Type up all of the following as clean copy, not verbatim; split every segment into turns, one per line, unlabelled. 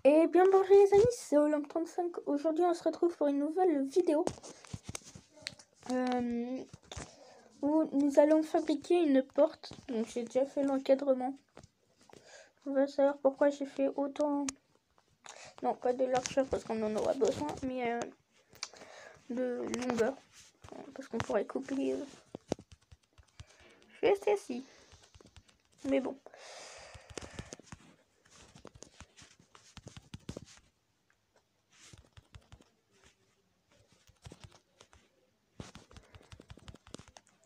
Et bien bonjour les amis, c'est Olympe35. Aujourd'hui on se retrouve pour une nouvelle vidéo où nous allons fabriquer une porte. Donc j'ai déjà fait l'encadrement. On va savoir pourquoi j'ai fait autant, non pas de largeur parce qu'on en aura besoin, mais de longueur. Parce qu'on pourrait couper juste ici. Mais bon.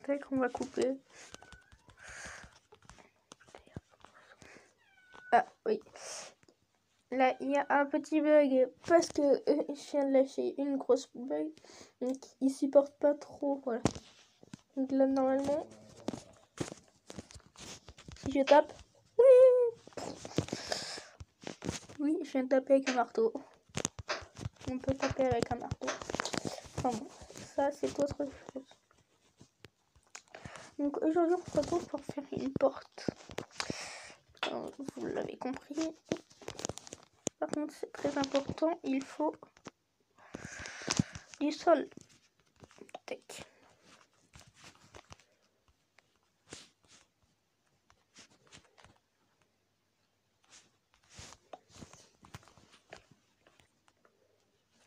C'est qu'on va couper. Ah oui. Là, il y a un petit bug parce que je viens de lâcher une grosse bug. Donc, il supporte pas trop. Voilà. Donc là, normalement, si je tape. Oui, je viens de taper avec un marteau. On peut taper avec un marteau. Enfin bon, ça, c'est autre chose. Donc aujourd'hui, on se retrouve pour faire une porte. Alors, vous l'avez compris. Par contre, c'est très important. Il faut du sol. Tac.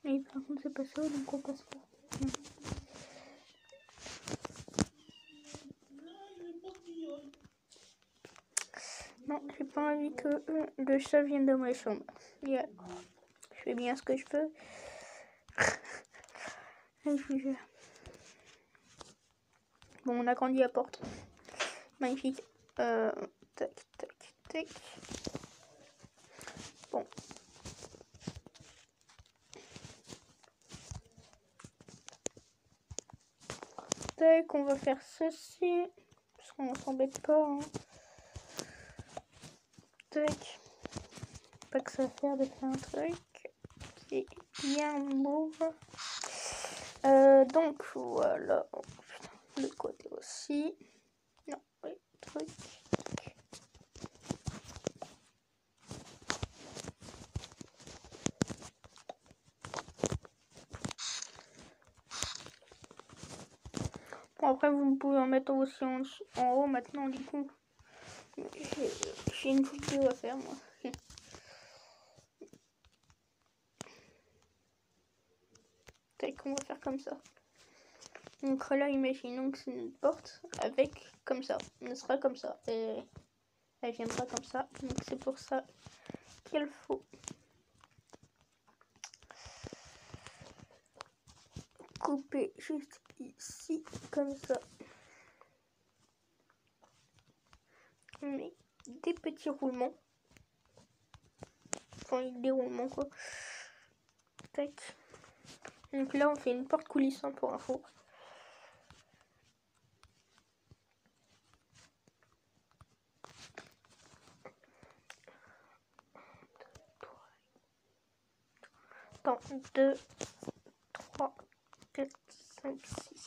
Et par contre, c'est pas ça, donc on passe pas. Non, j'ai pas envie que le chat vienne dans ma chambre. Yeah. Je fais bien ce que je peux. Bon, on a grandi la porte. Magnifique. Tac, tac, tac. Bon. Tac, on va faire ceci. Parce qu'on s'embête pas. Hein. Tac. Pas que ça sert de faire un truc qui est bien beau. Donc voilà. Le côté aussi. Non, oui, truc. Bon, après, vous pouvez en mettre aussi en haut maintenant, du coup. J'ai une vidéo à faire, moi. Peut-être qu'on va faire comme ça. Donc là, imaginons que c'est une porte avec comme ça. Elle sera comme ça. Et elle viendra comme ça. Donc c'est pour ça qu'il faut couper juste ici, comme ça. Mais des petits roulements. Enfin, des roulements quoi. Tac. Donc là, on fait une porte coulissante pour info. Attends, 2, 3, 4, 5, 6.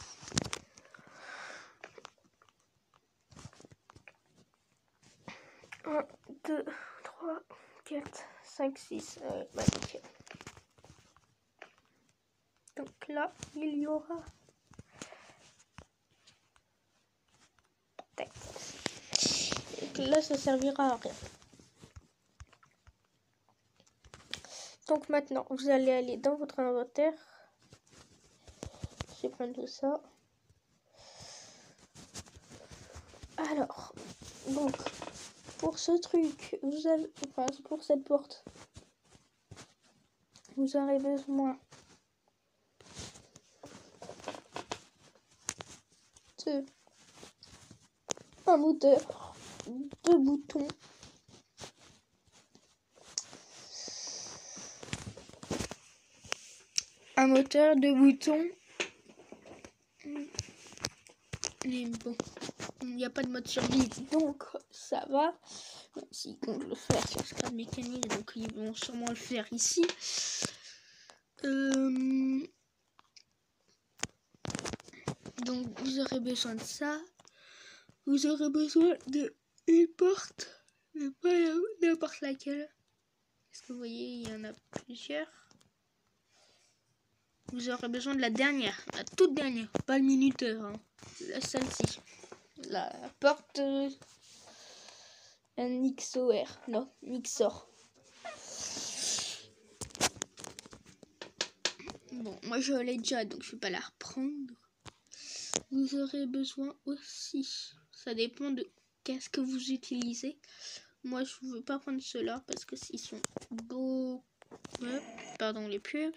Un, 2, 3, 4, 5, 6. Bah, nickel. Donc là, il y aura... Tac. Donc là, ça servira à rien. Donc maintenant, vous allez aller dans votre inventaire. Je vais prendre tout ça. Alors, donc, pour ce truc, vous avez, enfin, pour cette porte, vous aurez besoin de un moteur, 2 boutons, un moteur, 2 boutons. Mais bon, il n'y a pas de mode survie, donc ça va. Si compte le faire sur Scrap Mécanique, donc ils vont sûrement le faire ici. Donc vous aurez besoin de ça. Vous aurez besoin de une porte, mais pas n'importe laquelle. Est-ce que vous voyez, il y en a plusieurs. Vous aurez besoin de la dernière, la toute dernière, pas le minuteur, hein. Celle-ci. La porte NXOR, non, Mixor. Bon, moi je l'ai déjà, donc je vais pas la reprendre. Vous aurez besoin aussi, ça dépend de qu'est-ce que vous utilisez. Moi je veux pas prendre ceux-là parce que s'ils sont beaux, pardon les pubs,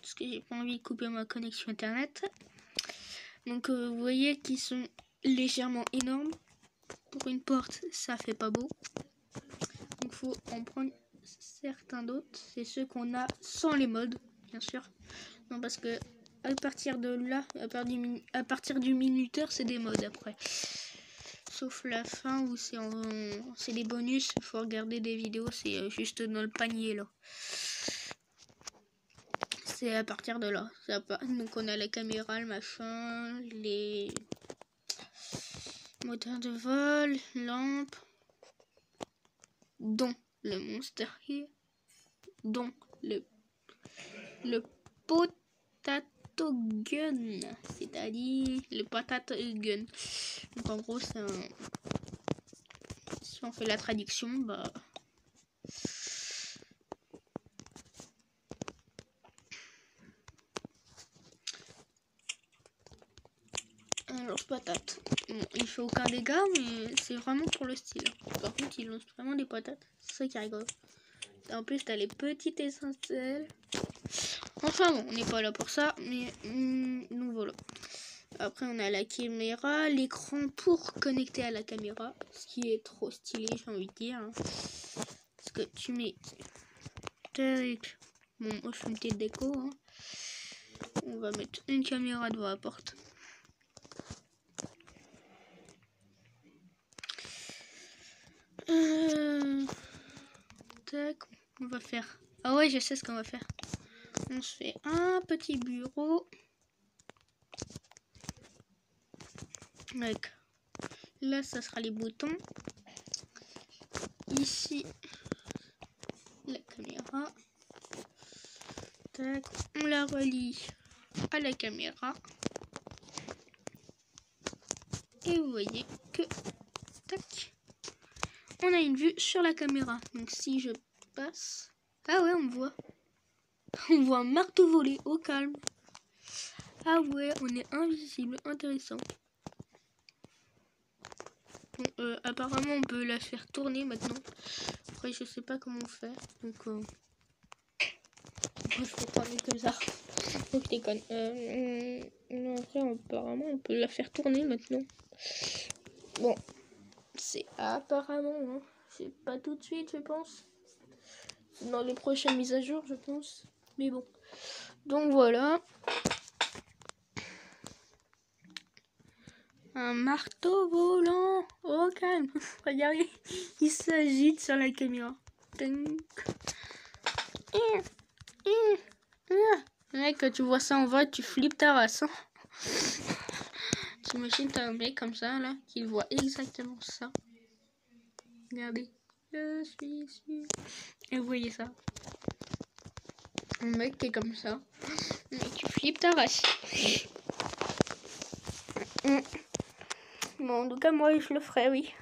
parce que j'ai pas envie de couper ma connexion internet. Donc vous voyez qu'ils sont légèrement énormes. Pour une porte, ça fait pas beau. Donc faut en prendre certains d'autres. C'est ceux qu'on a sans les modes, bien sûr. Non, parce que à partir de là, à partir du minuteur, c'est des modes après. Sauf la fin où c'est des bonus. Il faut regarder des vidéos, c'est juste dans le panier là. C'est à partir de là. Donc on a la caméra, le machin, les moteurs de vol, lampes, dont le Monster Here, dont le Potato Gun, c'est-à-dire le Potato Gun. Donc en gros, c'est un... Si on fait la traduction, bah... Alors, patate. Bon, il fait aucun dégât, mais c'est vraiment pour le style. Par contre, il lance vraiment des patates. C'est ça qui est rigolo. Et en plus, t'as les petites essentielles. Enfin bon, on n'est pas là pour ça, mais donc voilà. Après, on a la caméra, l'écran pour connecter à la caméra, ce qui est trop stylé, j'ai envie de dire. Parce que tu mets... Bon, moi, je fais une petite déco. Hein. On va mettre une caméra devant la porte. Tac, on va faire... Ah ouais, je sais ce qu'on va faire. On se fait un petit bureau. Avec... Là, ça sera les boutons. Ici, la caméra. Tac, on la relie à la caméra. Et vous voyez que... Tac. On a une vue sur la caméra. Donc si je passe... Ah ouais, on voit. On voit un marteau voler au calme. Ah ouais, on est invisible. Intéressant. Bon, apparemment, on peut la faire tourner maintenant. Après, je sais pas comment faire. Donc, moi, je vais prendre comme ça. Donc, je déconne. Non, après, apparemment, on peut la faire tourner maintenant. Bon, c'est apparemment, hein. C'est pas tout de suite, je pense. Dans les prochaines mises à jour, je pense. Mais bon. Donc, voilà. Un marteau volant. Oh, calme. Regardez. Il s'agite sur la caméra. Mec, quand tu vois ça en vrai, tu flippes ta race. Hein. T'imagines, t'as un mec comme ça, là, qui voit exactement ça. Regardez. Je suis sûr. Et vous voyez ça. Un mec qui est comme ça. Mais tu flippes ta race. Bon, en tout cas, moi, je le ferai, oui.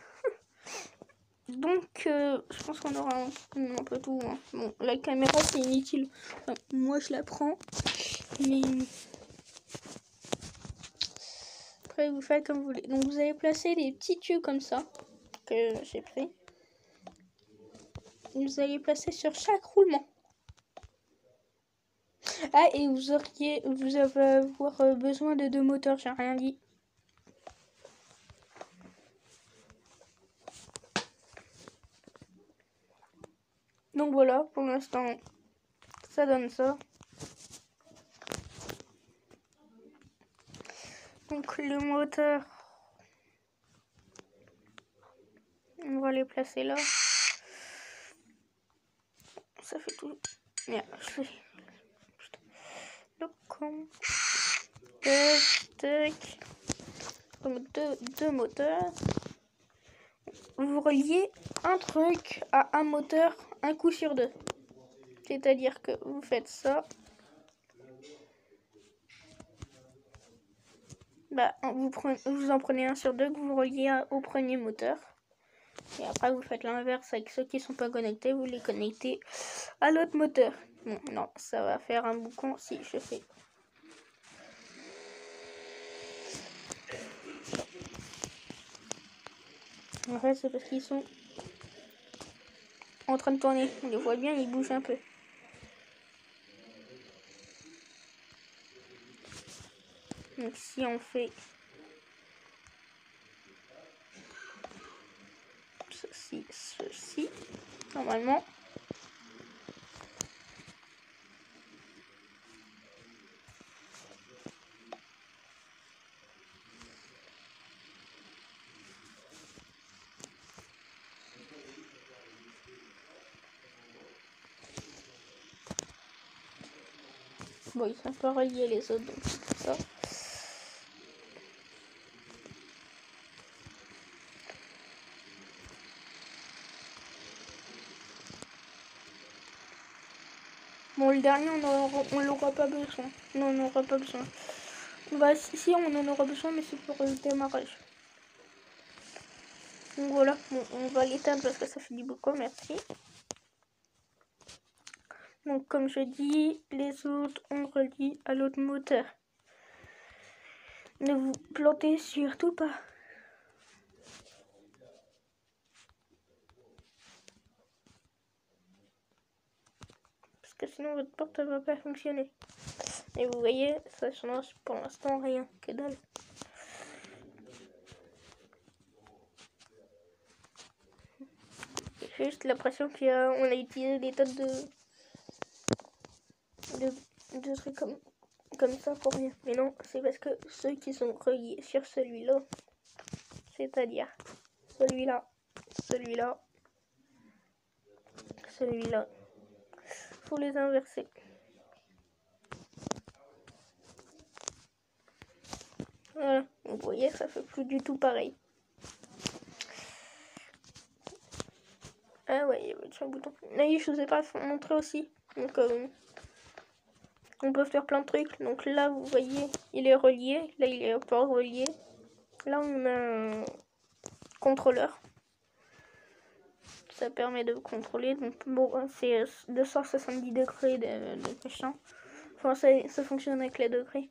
Donc, je pense qu'on aura un peu tout. Hein. Bon, la caméra, c'est inutile. Enfin, moi, je la prends. Mais... Après, vous faites comme vous voulez. Donc, vous allez placer des petits tubes comme ça. Que j'ai pris. Vous allez placer sur chaque roulement. Ah, et vous allez avoir besoin de 2 moteurs, j'ai rien dit. Donc voilà, pour l'instant, ça donne ça. Donc le moteur, on va les placer là. Ça fait tout. Merde, je fais... Le con. Tac, tac. Donc deux moteurs. vous reliez un truc à un moteur un coup sur deux. C'est-à-dire que vous faites ça. Vous en prenez un sur deux que vous reliez au premier moteur. Et après, vous faites l'inverse avec ceux qui ne sont pas connectés. Vous les connectez à l'autre moteur. Bon, non, ça va faire un boucan si je fais. En fait, c'est parce qu'ils sont en train de tourner. On les voit bien, ils bougent un peu. Donc si on fait ceci, normalement, bon, ils sont pas reliés les autres, donc c'est ça. Bon, le dernier, on l'aura pas besoin. Non, on n'aura pas besoin. Bah, si, on en aura besoin, mais c'est pour le démarrage. Donc voilà, bon, on va l'éteindre parce que ça fait du boucan, merci. Donc comme je dis, les autres, on relie à l'autre moteur. Ne vous plantez surtout pas. Parce que sinon votre porte ne va pas fonctionner. Et vous voyez, ça change pour l'instant rien, que dalle. J'ai juste l'impression qu'on a utilisé des tonnes de trucs comme ça pour rien. Mais non, c'est parce que ceux qui sont reliés sur celui-là, c'est-à-dire celui-là, celui-là, celui-là, faut les inverser. Voilà, vous voyez, ça fait plus du tout pareil. Ah ouais, il y avait un bouton. Là, je vous ai pas montré aussi. Donc, on peut faire plein de trucs. Donc là, vous voyez, il est relié. Là, il est pas relié. Là, on a un contrôleur. Ça permet de contrôler. Donc, bon, c'est 270 degrés de machin. Enfin, ça fonctionne avec les degrés.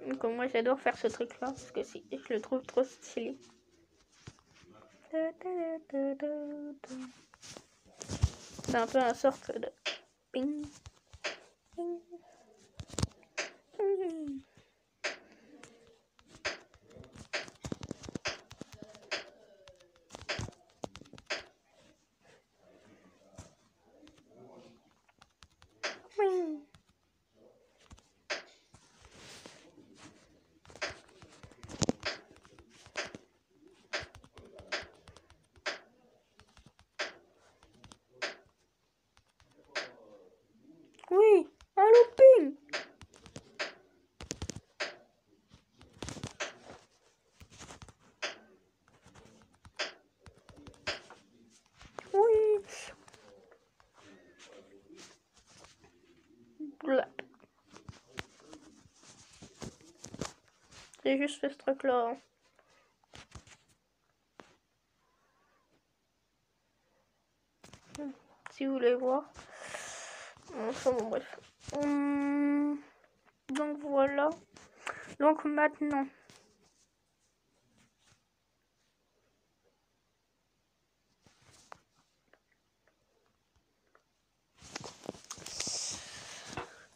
Donc, moi, j'adore faire ce truc-là. Parce que je le trouve trop stylé. C'est un peu une sorte de ping. Ping. Ping. Ping. Oui, un looping. Oui. Blap. J'ai juste fait ce truc-là. Si vous voulez voir. Enfin bon, bref. Donc voilà. Donc maintenant.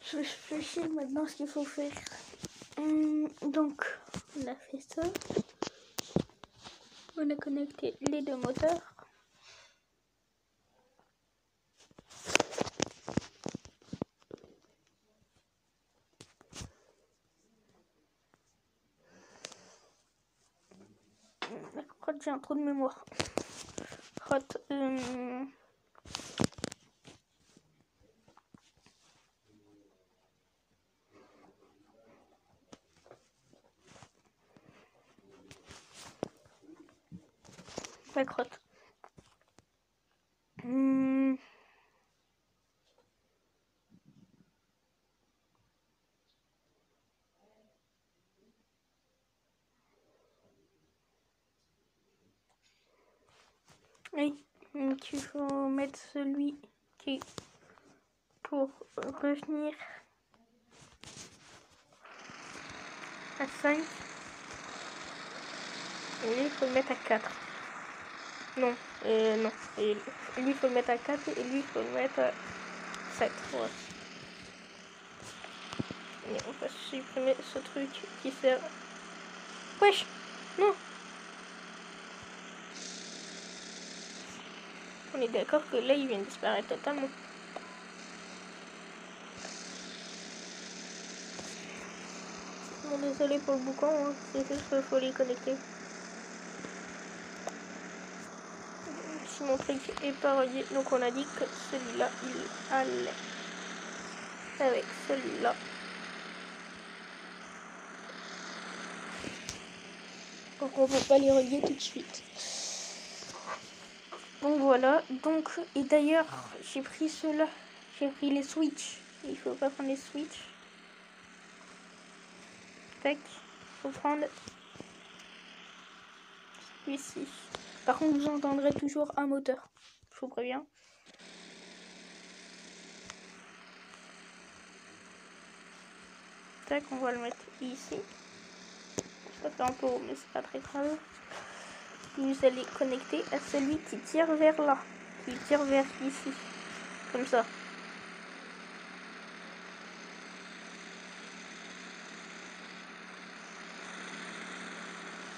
Je réfléchis maintenant ce qu'il faut faire. Donc, on a fait ça. On a connecté les deux moteurs. Je crois que j'ai un trou de mémoire. la crotte. Oui, donc il faut mettre celui qui est pour revenir à 5. Et lui, il faut le mettre à 4. Non, non. Et lui, il faut le mettre à 4 et lui, il faut le mettre à 7. Ouais. Et on va supprimer ce truc qui sert... Wesh! Non! On est d'accord que là, il vient de disparaître totalement. Bon, désolé pour le boucan, hein. C'est juste qu'il faut les connecter. Si mon truc est pas relié, donc on a dit que celui-là, il allait avec celui-là. Donc on peut pas les relier tout de suite. Donc voilà, donc et d'ailleurs j'ai pris ceux-là, j'ai pris les switches. Il faut pas prendre les switches. Tac, faut prendre celui-ci. Par contre vous entendrez toujours un moteur, je vous préviens. Tac, on va le mettre ici. Ça fait un peu haut mais c'est pas très grave. Vous allez connecter à celui qui tire vers là, qui tire vers ici, comme ça.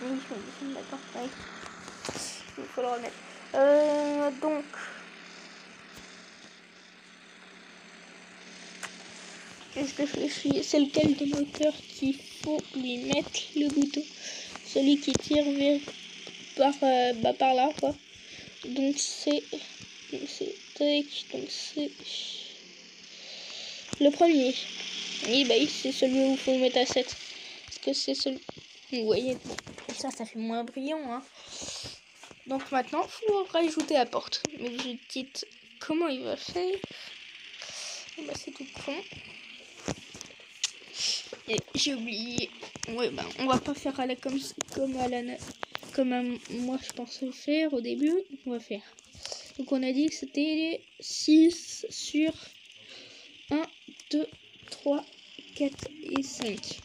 Oui, d'accord, oui. Il faut le remettre. Donc, je réfléchis, c'est lequel de moteur qu'il faut lui mettre le bouton. Celui qui tire vers par là, quoi. Donc c'est le premier. Et bah c'est celui où il faut le mettre à 7. Parce que c'est celui... Vous voyez, ça fait moins brillant, hein. Donc maintenant, il faut rajouter la porte. Mais je dites comment il va faire. Bah c'est tout con. Et j'ai oublié. Ouais, bah on va pas faire à la comme moi je pensais le faire au début. On va faire. Donc on a dit que c'était 6 sur 1, 2, 3, 4 et 5.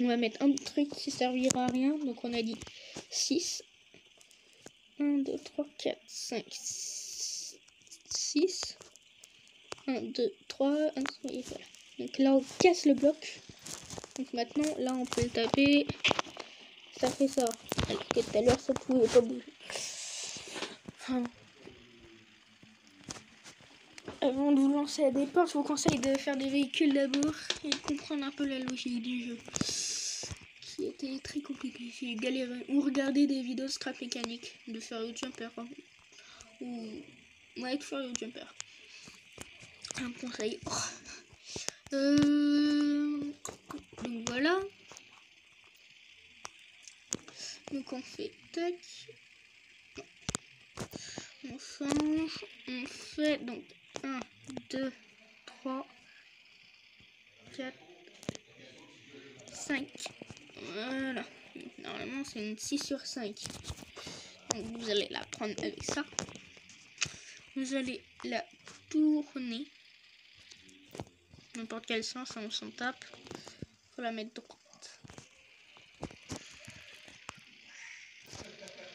On va mettre un truc qui servira à rien. Donc on a dit 6. 1, 2, 3, 4, 5, 6. 1, 2, 3, 1, 2, et voilà. Donc là on casse le bloc. Donc maintenant là on peut le taper. Ça fait ça. Alors que tout à l'heure ça pouvait pas bouger. Enfin, avant de vous lancer à départ, je vous conseille de faire des véhicules d'abord et de comprendre un peu la logique du jeu. Qui était très compliqué. J'ai galéré. Ou regarder des vidéos de scrap mécanique de Furious Jumper. Hein. Ou ouais, de Furious Jumper. Un conseil. Donc voilà. Donc on fait tac. On change. On fait donc 1, 2, 3, 4, 5. Voilà. Normalement c'est une 6 sur 5. Donc vous allez la prendre avec ça. Vous allez la tourner. N'importe quel sens, on s'en tape. Faut la mettre droite.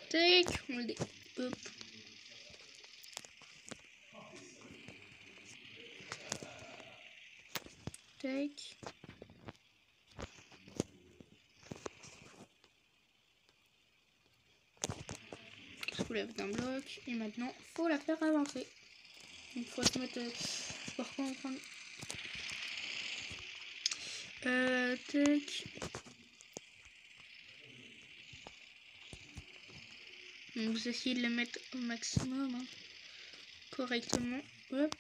Tac, on le hop. Tac. On soulève d'un bloc. Et maintenant, faut la faire avancer. Il faut se mettre... par contre, tac. Vous essayez de la mettre au maximum, hein, correctement. Hop.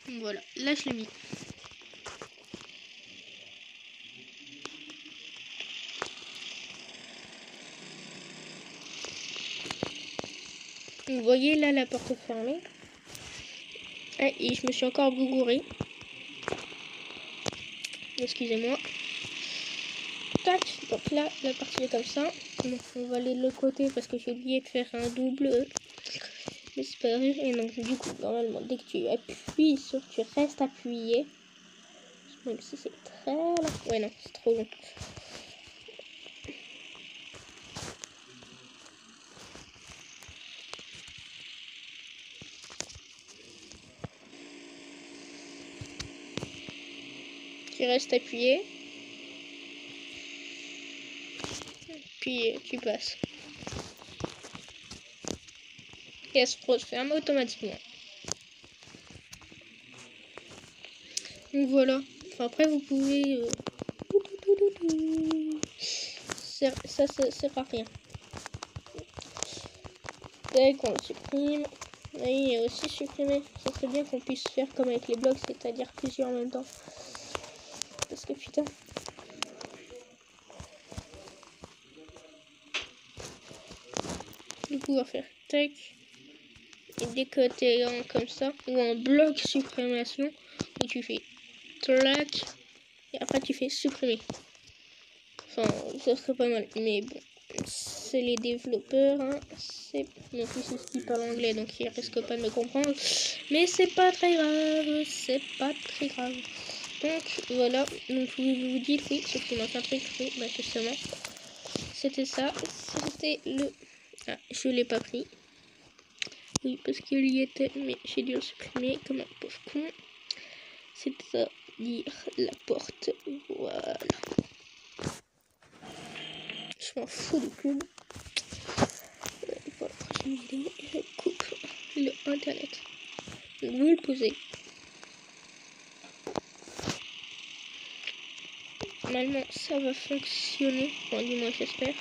Voilà, là je l'ai mis. Vous voyez là la porte fermée. Ah, et je me suis encore gouré. Excusez-moi. Tac, donc là la partie est comme ça. Donc, on va aller de l'autre côté parce que j'ai oublié de faire un double. Mais c'est pas grave. Et donc du coup, normalement, dès que tu appuies sur, tu restes appuyé. Même si c'est très long. Ouais non, c'est trop long. Tu restes appuyé. Puis tu passes. Et elle se referme automatiquement. Donc voilà. Enfin, après vous pouvez... Ça sert à rien. Dès qu'on le supprime. Oui, il y a aussi supprimé. Ça serait bien qu'on puisse faire comme avec les blocs, c'est-à-dire plusieurs en même temps. Parce que putain. De pouvoir faire tac. Et dès que t'es en comme ça, ou en bloc suprémation, où tu fais clac. Et après tu fais supprimer. Enfin, ça serait pas mal. Mais bon, c'est les développeurs. Hein. C'est mon fils qui parle anglais, donc il risque pas de me comprendre. Mais c'est pas très grave. C'est pas très grave. Donc voilà. Donc vous dites oui, sauf qu'il manque un truc. Oui, bah justement. C'était ça. C'était le... Ah, je l'ai pas pris. Oui, parce qu'il y était, mais j'ai dû le supprimer comme un pauvre con. C'est-à-dire la porte. Voilà. Je m'en fous du pub. Pour la prochaine vidéo, je coupe le internet. Donc, vous le posez. Normalement, ça va fonctionner. Bon, du moins, j'espère.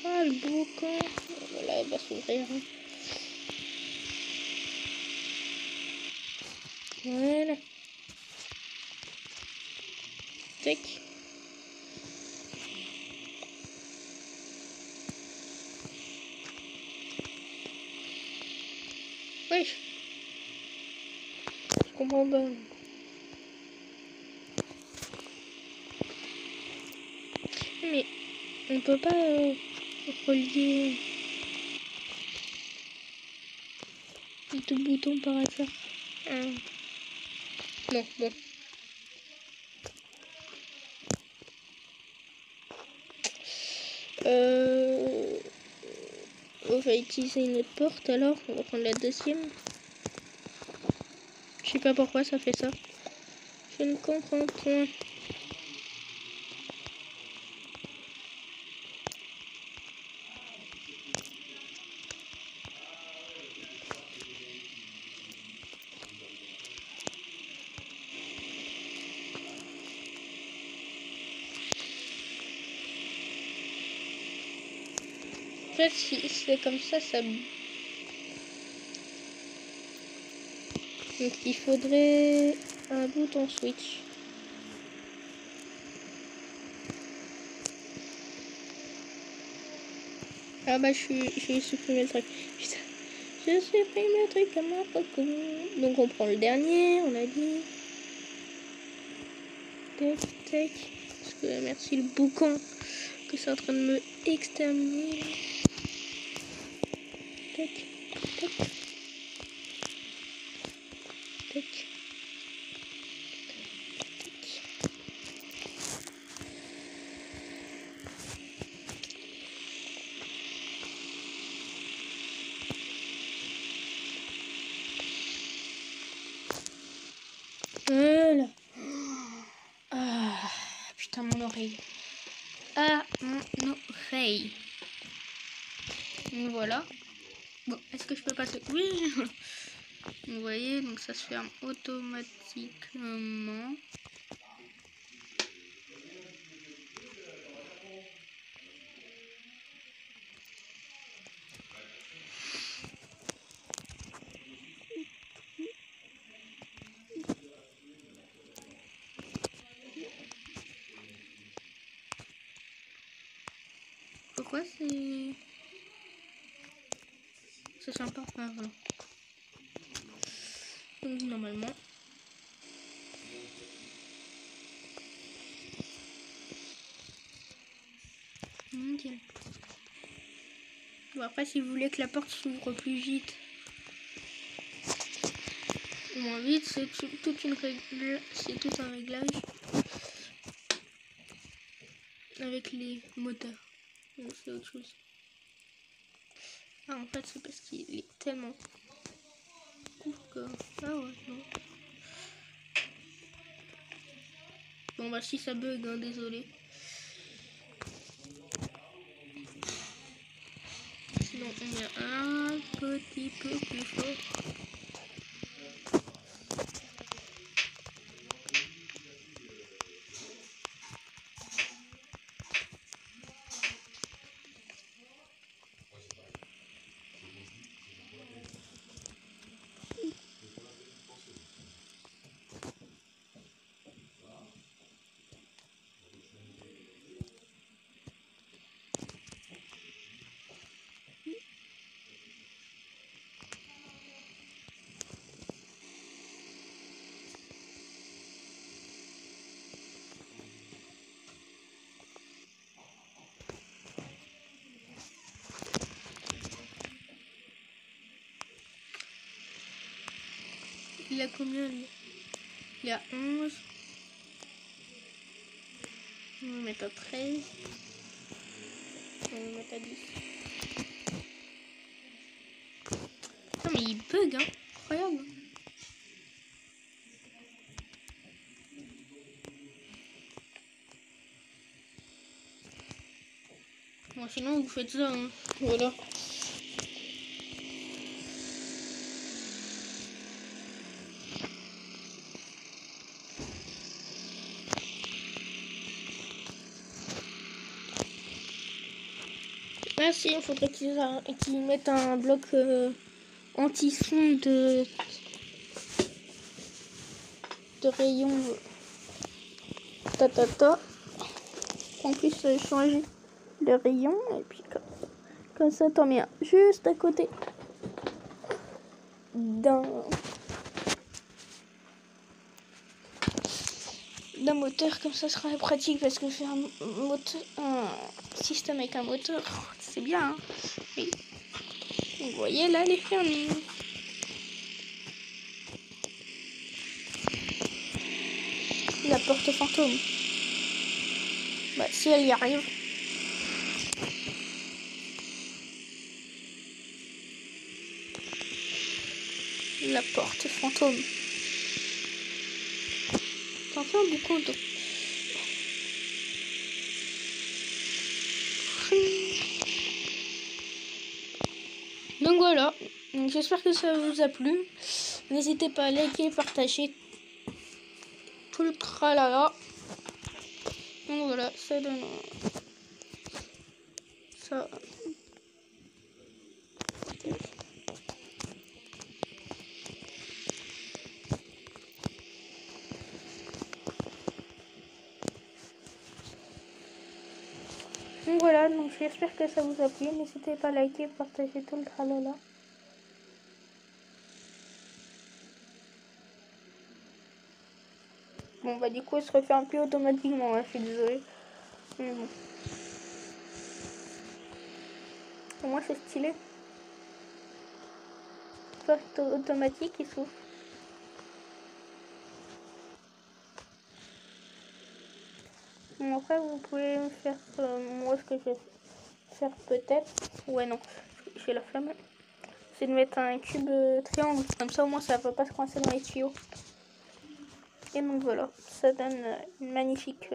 Ah, le boucan. Voilà, il va s'ouvrir. Voilà. Tac. Oui. Je comprends pas. Mais on peut pas relier les deux boutons par hasard. Non, bon. On va utiliser une autre porte alors. On va prendre la deuxième. Je sais pas pourquoi ça fait ça. Je ne comprends point. En fait, si c'est comme ça, ça... Donc il faudrait un bouton switch. Ah bah j'ai supprimé le truc. Putain, je supprime le truc comme un coco. Donc on prend le dernier, on a dit. Tac, tac. Parce que merci le boucan que c'est en train de me exterminer. Tac, tac. Tac. Voilà. Ah, putain, mon oreille. Ah, mon oreille. Donc voilà. Bon, est-ce que je peux passer? Oui. Vous voyez, donc ça se ferme automatiquement. Pourquoi c'est... c'est sympa. Ah, voilà. Donc normalement. Nickel. Bon, après, si vous voulez que la porte s'ouvre plus vite, ou moins vite, c'est toute une règle, c'est tout un réglage avec les moteurs. Donc c'est autre chose. Ah, en fait, c'est parce qu'il est tellement court que. Ah ouais, non. Bon, bah, si ça bug, hein, désolé. Sinon, on met un petit peu plus fort. Il a combien lui? Il a 11. On va mettre à 13. On va mettre à 10. Non mais il bug hein. Incroyable. Bon sinon vous faites ça hein. Voilà. Là si il faudrait qu'ils mettent un bloc anti-son de rayon ta. On puisse changer le rayon et puis comme ça t'en mets un juste à côté d'un moteur, comme ça sera pratique parce que faire un système avec un moteur c'est bien hein. Oui. Vous voyez là les fermés. La porte fantôme. Bah si elle y arrive. La porte fantôme. Attention beaucoup d'eau. Donc voilà, j'espère que ça vous a plu. N'hésitez pas à liker, partager tout le tralala. Donc voilà, ça donne ça. Donc voilà, donc j'espère que ça vous a plu. N'hésitez pas à liker, partager tout le tralala. Bon bah du coup elle se refait un peu automatiquement, hein, je suis désolée. Mais bon. Au moins c'est stylé. Porte automatique il s'ouvre. Bon après vous pouvez me faire moi ce que je vais faire peut-être. Ouais non, j'ai la flemme. C'est de mettre un cube triangle, comme ça au moins ça ne va pas se coincer dans les tuyaux. Et donc voilà, ça donne une magnifique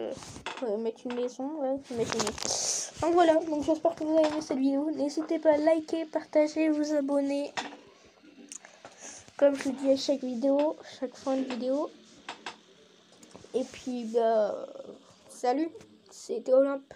mettre une maison, ouais, imaginez. Donc voilà, donc j'espère que vous avez aimé cette vidéo. N'hésitez pas à liker, partager, vous abonner. Comme je vous dis à chaque vidéo, chaque fin de vidéo. Et puis bah salut, c'était Olympe.